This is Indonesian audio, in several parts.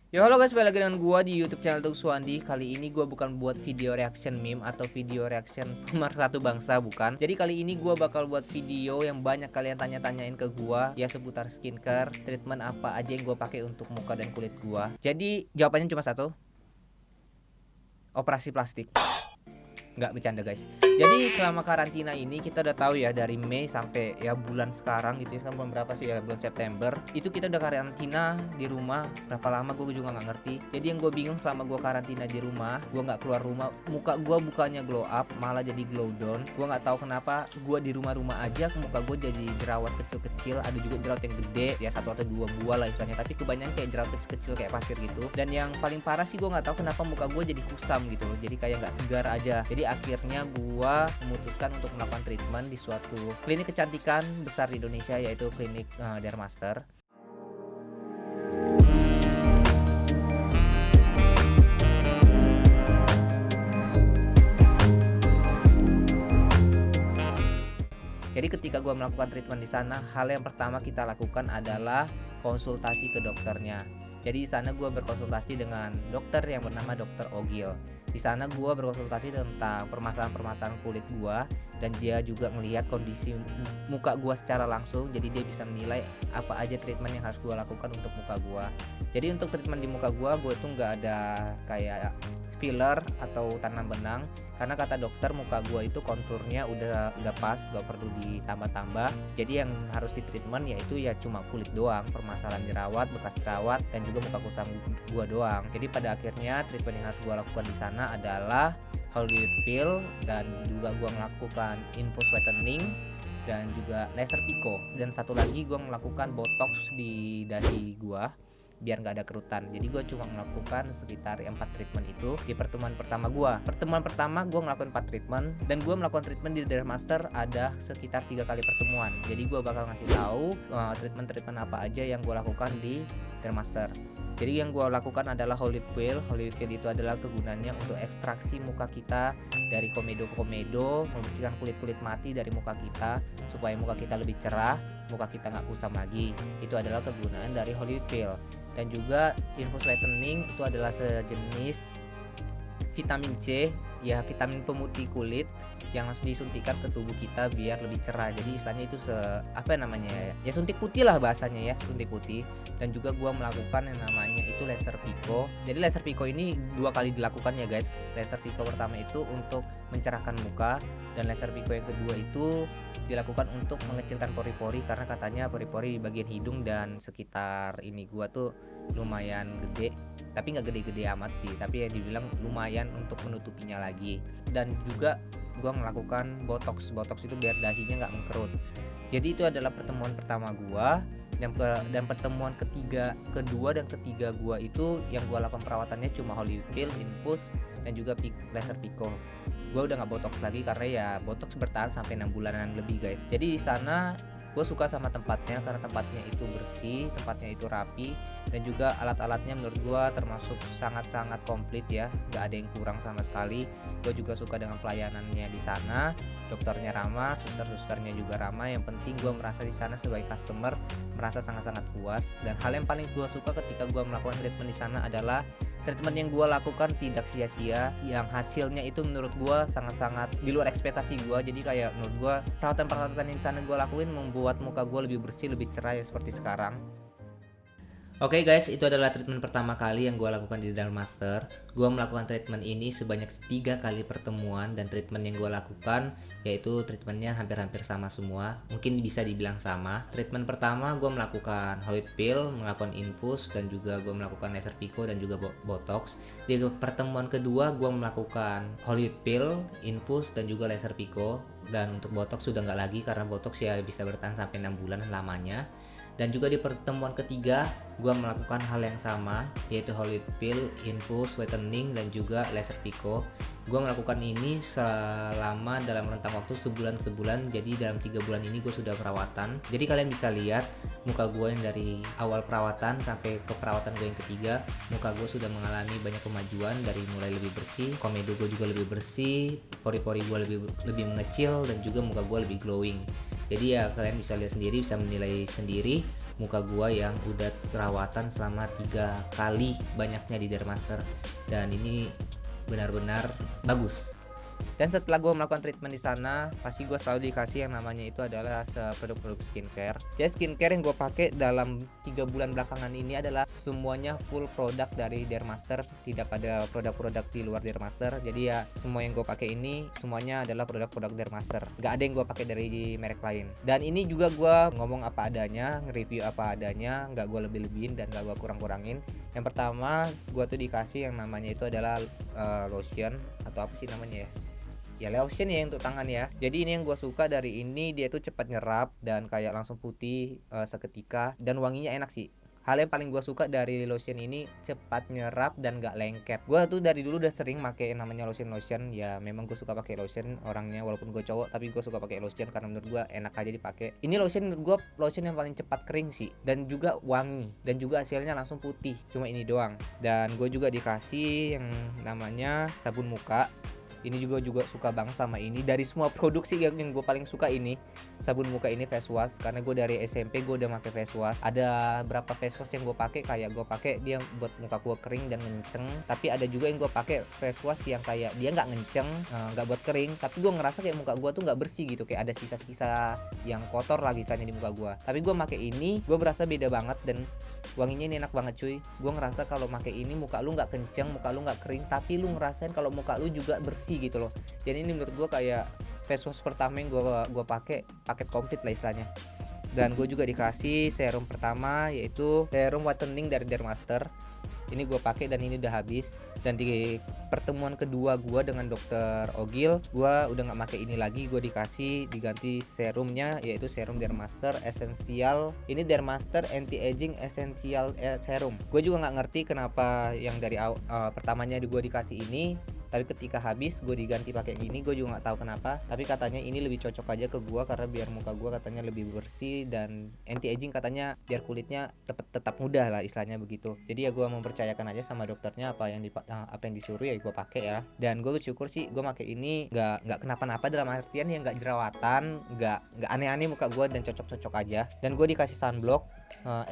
Yo halo guys, balik lagi dengan gua di YouTube channel Tuk Suwandi. Kali ini gua bukan buat video reaction meme atau video reaction pemersatu bangsa, bukan. Jadi kali ini gua bakal buat video yang banyak kalian tanya-tanyain ke gua, ya seputar skincare, treatment apa aja yang gua pakai untuk muka dan kulit gua. Jadi jawabannya cuma satu, operasi plastik. Nggak bercanda guys. Jadi selama karantina ini kita udah tahu ya, dari Mei sampai ya bulan sekarang gitu ya, sampai berapa sih ya, bulan September itu kita udah karantina di rumah. Berapa lama gue juga nggak ngerti. Jadi yang gue bingung, selama gue karantina di rumah, gue nggak keluar rumah, muka gue bukannya glow up malah jadi glow down. Gue nggak tahu kenapa gue di rumah-rumah aja muka gue jadi jerawat kecil-kecil, ada juga jerawat yang gede ya, satu atau dua buah lah misalnya, tapi kebanyakan kayak jerawat kecil-kecil kayak pasir gitu. Dan yang paling parah sih, gue nggak tahu kenapa muka gue jadi kusam gitu loh, jadi kayak nggak segar aja. Jadi akhirnya gua memutuskan untuk melakukan treatment di suatu klinik kecantikan besar di Indonesia, yaitu klinik Dermaster. Jadi ketika gua melakukan treatment di sana, hal yang pertama kita lakukan adalah konsultasi ke dokternya. Jadi di sana gue berkonsultasi dengan dokter yang bernama Dokter Ogil. Di sana gue berkonsultasi tentang permasalahan-permasalahan kulit gue, dan dia juga melihat kondisi muka gue secara langsung. Jadi dia bisa menilai apa aja treatment yang harus gue lakukan untuk muka gue. Jadi untuk treatment di muka gue tuh nggak ada kayak filler atau tanam benang, karena kata dokter muka gue itu konturnya udah pas, gak perlu ditambah-tambah. Jadi yang harus di treatment yaitu ya cuma kulit doang, permasalahan jerawat, bekas jerawat, dan juga muka kusam gue doang. Jadi pada akhirnya treatment yang harus gue lakukan di sana adalah Hollywood Peel, dan juga gue melakukan infus whitening dan juga laser pico, dan satu lagi gue melakukan botox di dahi gue biar nggak ada kerutan. Jadi gue cuma melakukan sekitar 4 treatment itu di pertemuan pertama gue. Pertemuan pertama gue melakukan 4 treatment, dan gue melakukan treatment di Dermaster ada sekitar 3 kali pertemuan. Jadi gue bakal ngasih tahu treatment-treatment apa aja yang gue lakukan di Dermaster. Jadi yang gue lakukan adalah Hollywood Peel. Hollywood Peel itu adalah kegunaannya untuk ekstraksi muka kita dari komedo-komedo, membersihkan kulit-kulit mati dari muka kita supaya muka kita lebih cerah, muka kita nggak kusam lagi. Itu adalah kegunaan dari Hollywood Peel. Dan juga infus whitening itu adalah sejenis vitamin C, ya vitamin pemutih kulit yang harus disuntikkan ke tubuh kita biar lebih cerah. Jadi istilahnya itu apa namanya ya, suntik putih lah bahasanya ya, suntik putih. Dan juga gua melakukan yang namanya itu laser pico. Jadi laser pico ini 2 kali dilakukan ya guys. Laser pico pertama itu untuk mencerahkan muka, dan laser pico yang kedua itu dilakukan untuk mengecilkan pori-pori, karena katanya pori-pori di bagian hidung dan sekitar ini gua tuh lumayan gede, tapi nggak gede-gede amat sih, tapi ya dibilang lumayan untuk menutupinya lagi. Dan juga gue melakukan botox itu biar dahinya nggak mengkerut. Jadi itu adalah pertemuan pertama gue. Dan pertemuan kedua dan ketiga gue itu yang gue lakukan perawatannya cuma Hollywood Peel, infus, dan juga laser pico. Gue udah nggak botox lagi karena ya botox bertahan sampai 6 bulanan lebih guys. Jadi di sana gue suka sama tempatnya karena tempatnya itu bersih, tempatnya itu rapi, dan juga alat-alatnya menurut gue termasuk sangat-sangat komplit ya, gak ada yang kurang sama sekali. Gue juga suka dengan pelayanannya di sana, dokternya ramah, suster-susternya juga ramah. Yang penting gue merasa di sana sebagai customer merasa sangat-sangat puas. Dan hal yang paling gue suka ketika gue melakukan treatment di sana adalah treatment yang gue lakukan tidak sia-sia, yang hasilnya itu menurut gue sangat-sangat di luar ekspektasi gue. Jadi kayak menurut gue perawatan-perawatan yang di sana gue lakuin membuat muka gue lebih bersih, lebih cerah ya seperti sekarang. Oke guys, itu adalah treatment pertama kali yang gue lakukan di Dermaster. Gue melakukan treatment ini sebanyak 3 kali pertemuan, dan treatment yang gue lakukan yaitu treatmentnya hampir-hampir sama semua. Mungkin bisa dibilang sama. Treatment pertama gue melakukan Hollywood Peel, melakukan infus, dan juga gue melakukan laser pico dan juga botox. Di pertemuan kedua gue melakukan Hollywood Peel, infus, dan juga laser pico. Dan untuk botox sudah nggak lagi karena botox ya bisa bertahan sampai 6 bulan lamanya. Dan juga di pertemuan ketiga gue melakukan hal yang sama, yaitu Hollywood Peel, infus, whitening, dan juga laser pico. Gue melakukan ini selama dalam rentang waktu sebulan. Jadi dalam 3 bulan ini gue sudah perawatan. Jadi kalian bisa lihat muka gue yang dari awal perawatan sampai ke perawatan gue yang ketiga, muka gue sudah mengalami banyak kemajuan, dari mulai lebih bersih, komedo gue juga lebih bersih, pori-pori gue lebih mengecil, dan juga muka gue lebih glowing. Jadi ya kalian bisa lihat sendiri, bisa menilai sendiri muka gua yang udah perawatan selama 3 kali banyaknya di Dermaster, dan ini benar-benar bagus. Dan setelah gue melakukan treatment di sana, pasti gue selalu dikasih yang namanya itu adalah produk-produk skincare. Jadi skincare yang gue pakai dalam 3 bulan belakangan ini adalah semuanya full produk dari Dermaster, tidak ada produk-produk di luar Dermaster. Jadi ya semua yang gue pakai ini semuanya adalah produk-produk Dermaster, gak ada yang gue pakai dari merek lain. Dan ini juga gue ngomong apa adanya, nge-review apa adanya, gak gue lebih-lebihin dan gak gue kurang-kurangin. Yang pertama gue tuh dikasih yang namanya itu adalah lotion atau apa sih namanya ya lotion ya untuk tangan ya. Jadi ini yang gue suka dari ini, dia tuh cepat nyerap dan kayak langsung putih seketika, dan wanginya enak sih. Hal yang paling gue suka dari lotion ini, cepat nyerap dan gak lengket. Gue tuh dari dulu udah sering pakai namanya lotion ya. Memang gue suka pakai lotion orangnya, walaupun gue cowok tapi gue suka pakai lotion karena menurut gue enak aja dipakai. Ini lotion menurut gue lotion yang paling cepat kering sih, dan juga wangi, dan juga hasilnya langsung putih. Cuma ini doang. Dan gue juga dikasih yang namanya sabun muka. Ini juga suka banget sama ini. Dari semua produksi yang gue paling suka ini sabun muka ini, face wash, karena gue dari SMP gue udah pakai face wash. Ada berapa face wash yang gue pakai, kayak gue pakai dia buat muka gue kering dan ngenceng. Tapi ada juga yang gue pakai face wash yang kayak dia nggak ngenceng, nggak buat kering, tapi gue ngerasa kayak muka gue tuh nggak bersih gitu, kayak ada sisa-sisa yang kotor lah misalnya di muka gue. Tapi gue pakai ini, gue berasa beda banget, dan wanginya ini enak banget cuy. Gue ngerasa kalau pakai ini muka lu nggak kenceng, muka lu nggak kering, tapi lu ngerasain kalau muka lu juga bersih gitu loh. Jadi ini menurut gue kayak face wash pertama yang gue pakai paket komplit lah istilahnya. Dan gue juga dikasih serum pertama, yaitu serum whitening dari Dermaster. Ini gue pakai dan ini udah habis. Dan di pertemuan kedua gue dengan dokter Ogil, gue udah nggak pakai ini lagi. Gue diganti serumnya, yaitu serum Dermaster Essential. Ini Dermaster Anti Aging Essential Serum. Gue juga nggak ngerti kenapa yang dari pertamanya gue dikasih ini, tapi ketika habis gue diganti pakai gini. Gue juga nggak tahu kenapa, tapi katanya ini lebih cocok aja ke gue karena biar muka gue katanya lebih bersih, dan anti aging katanya biar kulitnya tetap muda lah istilahnya begitu. Jadi ya gue mempercayakan aja sama dokternya apa yang disuruh ya gue pakai ya. Dan gue bersyukur sih gue pakai ini nggak kenapa-napa, dalam artian ya nggak jerawatan, nggak aneh-aneh muka gue, dan cocok-cocok aja. Dan gue dikasih sunblock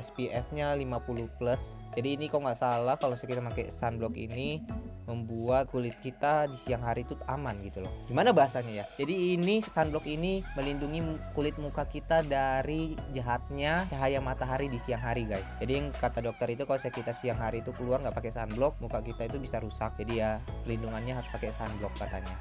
SPF-nya 50+. Jadi ini kalau nggak salah, kalau kita pakai sunblock ini membuat kulit kita di siang hari itu aman gitu loh. Gimana bahasanya ya? Jadi ini sunblock ini melindungi kulit muka kita dari jahatnya cahaya matahari di siang hari guys. Jadi yang kata dokter itu kalau kita siang hari itu keluar nggak pakai sunblock, muka kita itu bisa rusak. Jadi ya pelindungannya harus pakai sunblock katanya.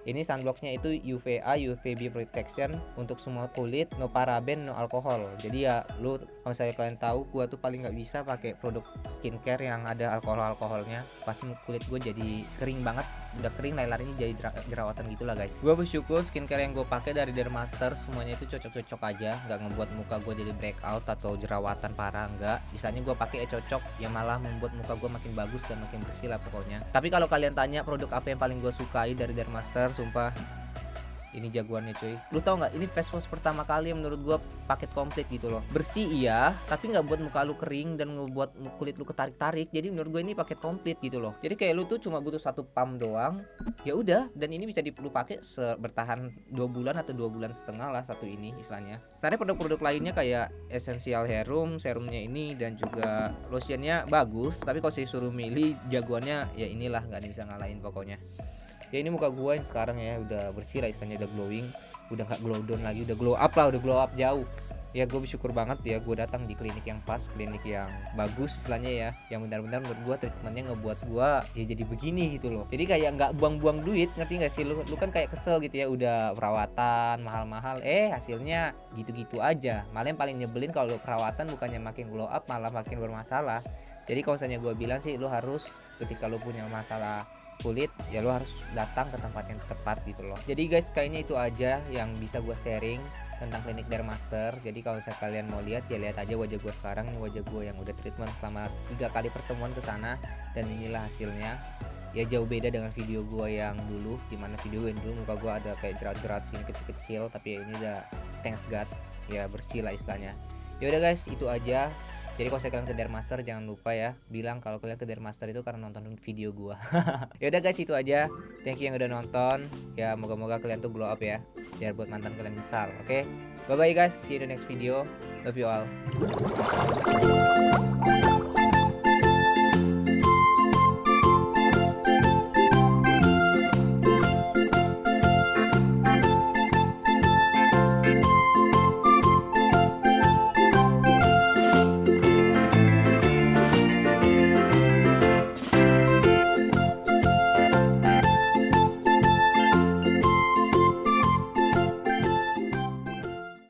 Ini sunblocknya itu UVA, UVB protection untuk semua kulit, no paraben, no alkohol. Jadi ya lu kalau saya kalian tahu, gua tuh paling nggak bisa pakai produk skincare yang ada alkoholnya. Pasti kulit gue jadi kering banget, udah kering lari ini jadi jerawatan gitulah guys. Gue bersyukur skincare yang gue pakai dari Dermaster semuanya itu cocok-cocok aja, nggak ngebuat muka gue jadi breakout atau jerawatan parah, enggak. Misalnya gue pakai cocok, ya malah membuat muka gue makin bagus dan makin bersih lah pokoknya. Tapi kalau kalian tanya produk apa yang paling gue sukai dari Dermaster, sumpah ini jagoannya cuy. Lu tau nggak, ini face wash pertama kali yang menurut gua paket komplit gitu loh. Bersih iya, tapi nggak buat muka lu kering dan ngebuat kulit lu ketarik-tarik. Jadi menurut gua ini paket komplit gitu loh. Jadi kayak lu tuh cuma butuh satu pump doang, ya udah. Dan ini bisa lu pakai bertahan 2 bulan atau 2 bulan setengah lah satu ini istilahnya. Sebenarnya produk-produk lainnya kayak Essential Serum, serumnya ini, dan juga lotionnya bagus. Tapi kalau saya suruh milih, jagoannya ya inilah, nggak bisa ngalahin pokoknya. Ya ini muka gue yang sekarang ya udah bersih lah istilahnya, udah glowing, udah nggak glow down lagi, udah glow up lah, udah glow up jauh. Ya gue bersyukur banget ya gue datang di klinik yang pas, klinik yang bagus istilahnya ya, yang benar-benar menurut gue treatmentnya ngebuat gue ya jadi begini gitu loh. Jadi kayak nggak buang-buang duit, ngerti nggak sih lu kan kayak kesel gitu ya, udah perawatan mahal-mahal, hasilnya gitu-gitu aja. Malah yang paling nyebelin kalau perawatan bukannya makin glow up malah makin bermasalah. Jadi kalau misalnya gue bilang sih, lu harus ketika lu punya masalah kulit ya lo harus datang ke tempat yang tepat gitu loh. Jadi guys, kayaknya itu aja yang bisa gue sharing tentang klinik Dermaster. Jadi kalau misalnya kalian mau lihat ya lihat aja wajah gue sekarang. Ini wajah gue yang udah treatment selama 3 kali pertemuan ke sana, dan inilah hasilnya. Ya jauh beda dengan video gue yang dulu, dimana video gue yang dulu muka gue ada kayak jerat-jerat sini kecil-kecil, tapi ya ini udah thanks God ya bersih lah istilahnya. Ya udah guys, itu aja. Jadi kalau kalian ke Dermaster jangan lupa ya bilang kalau kalian ke Dermaster itu karena nonton video gua. Ya udah guys, itu aja. Thank you yang udah nonton. Ya moga-moga kalian tuh glow up ya. Biar buat mantan kalian besar, oke? Bye bye guys, see you in the next video. Love you all.